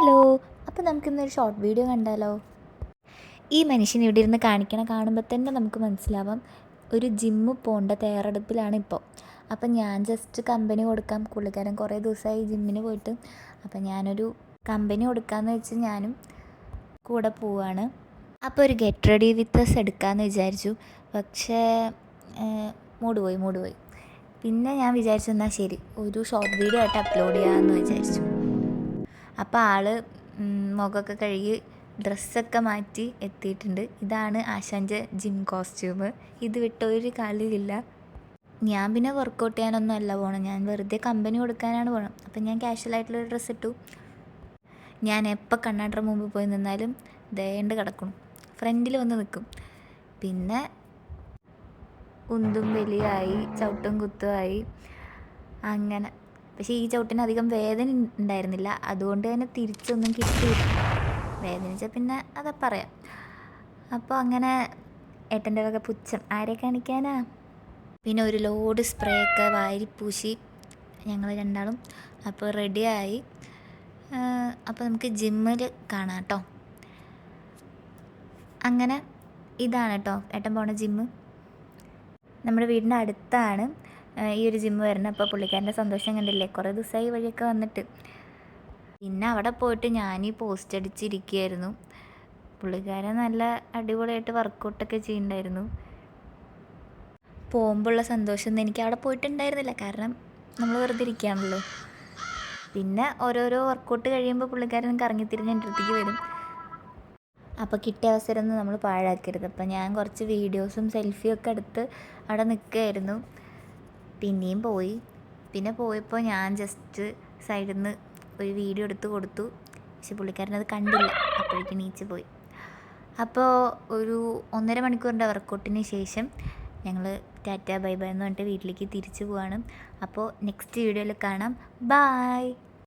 Hello. അപ്പോൾ നമുക്കിന്നൊരു short video കണ്ടാലോ? ഈ മനുഷ്യൻ ഇവിടെ ഇരുന്ന് കാണുമ്പോൾ തന്നെ നമുക്ക് മനസ്സിലാവാം ഒരു ജിമ്മ് പോകേണ്ട തയ്യാറെടുപ്പിലാണ് ഇപ്പോൾ. അപ്പം ഞാൻ ജസ്റ്റ് കമ്പനി കൊടുക്കാം, പുള്ളിക്കാരൻ കുറേ ദിവസമായി ജിമ്മിന് പോയിട്ട്. അപ്പം ഞാനൊരു കമ്പനി കൊടുക്കാമെന്ന് വെച്ച് ഞാനും കൂടെ പോവാണ്. അപ്പോൾ ഒരു ഗെറ്റ് റെഡി വിത്ത് അസ് എടുക്കാമെന്ന് വിചാരിച്ചു. പക്ഷേ മൂഡ് പോയി. പിന്നെ ഞാൻ വിചാരിച്ചു എന്നാൽ ശരി ഒരു ഷോർട്ട് വീഡിയോ ആയിട്ട് അപ്ലോഡ് ചെയ്യാമെന്ന് വിചാരിച്ചു. അപ്പോൾ ആൾ മുഖമൊക്കെ കഴുകി ഡ്രസ്സൊക്കെ മാറ്റി എത്തിയിട്ടുണ്ട്. ഇതാണ് ആശാൻ്റെ ജിം കോസ്റ്റ്യൂം. ഇത് വിട്ടൊരു കളിയില്ല. ഞാൻ പിന്നെ വർക്കൗട്ട് ചെയ്യാനൊന്നും അല്ല പോകണം, ഞാൻ വെറുതെ കമ്പനി കൊടുക്കാനാണ് പോകണം. അപ്പം ഞാൻ കാഷ്വലായിട്ടുള്ളൊരു ഡ്രസ്സ് ഇട്ടു. ഞാൻ എപ്പോൾ കണ്ണാടിയുടെ മുമ്പ് പോയി നിന്നാലും ദേണ്ട് കിടക്കണം, ഫ്രണ്ടിൽ വന്ന് നിൽക്കും. പിന്നെ ഉന്തും വലിയായി, ചവിട്ടും കുത്തുമായി അങ്ങനെ. പക്ഷേ ഈ ചവിട്ടിന് അധികം വേദന ഉണ്ടായിരുന്നില്ല, അതുകൊണ്ട് തന്നെ തിരിച്ചൊന്നും കിട്ടിയില്ല. വേദനിച്ചാൽ പിന്നെ അതാ പറയാം. അപ്പോൾ അങ്ങനെ ഏട്ടൻ്റെ വക പുച്ഛം ആരെ കാണിക്കാനാ. പിന്നെ ഒരു ലോഡ് സ്പ്രേ ഒക്കെ വാരിപ്പൂശി ഞങ്ങൾ രണ്ടാളും അപ്പോൾ റെഡിയായി. അപ്പോൾ നമുക്ക് ജിമ്മിൽ കാണാം കേട്ടോ. അങ്ങനെ ഇതാണ് കേട്ടോ ഏട്ടൻ പോണ ജിമ്മ്. നമ്മുടെ വീടിൻ്റെ അടുത്താണ് ഈ ഒരു ജിമ്മ് വരുന്നത്. അപ്പോൾ പുള്ളിക്കാരൻ്റെ സന്തോഷം കണ്ടില്ലേ, കുറേ ദിവസമായി വഴിയൊക്കെ വന്നിട്ട്. പിന്നെ അവിടെ പോയിട്ട് ഞാൻ ഈ പോസ്റ്റ് അടിച്ചിരിക്കുകയായിരുന്നു. പുള്ളിക്കാരൻ നല്ല അടിപൊളിയായിട്ട് വർക്കൗട്ടൊക്കെ ചെയ്യുന്നുണ്ടായിരുന്നു. പോകുമ്പോഴുള്ള സന്തോഷമൊന്നും എനിക്ക് അവിടെ പോയിട്ടുണ്ടായിരുന്നില്ല, കാരണം നമ്മൾ വെറുതെ ഇരിക്കുകയാണല്ലോ. പിന്നെ ഓരോരോ വർക്കൗട്ട് കഴിയുമ്പോൾ പുള്ളിക്കാരൻ കറങ്ങിത്തിരിഞ്ഞ് എൻ്റെ അടുത്തേക്ക് വരും. അപ്പോൾ കിട്ടിയ അവസരം നമ്മൾ പാഴാക്കരുത്. അപ്പോൾ ഞാൻ കുറച്ച് വീഡിയോസും സെൽഫിയും ഒക്കെ എടുത്ത് അവിടെ നിൽക്കുകയായിരുന്നു. പിന്നെയും പോയി. പിന്നെ പോയപ്പോൾ ഞാൻ ജസ്റ്റ് സൈഡിൽ നിന്ന് ഒരു വീഡിയോ എടുത്ത് കൊടുത്തു. പക്ഷെ പുള്ളിക്കാരനത് കണ്ടില്ല, അപ്പോഴേക്കും നീച്ച് പോയി. അപ്പോൾ ഒരു 1.5 മണിക്കൂറിൻ്റെ വർക്കൗട്ടിന് ശേഷം ഞങ്ങൾ ടാറ്റ ബൈ ബൈ എന്ന് പറഞ്ഞിട്ട് വീട്ടിലേക്ക് തിരിച്ചു പോവാണ്. അപ്പോൾ നെക്സ്റ്റ് വീഡിയോയിൽ കാണാം. ബായ്.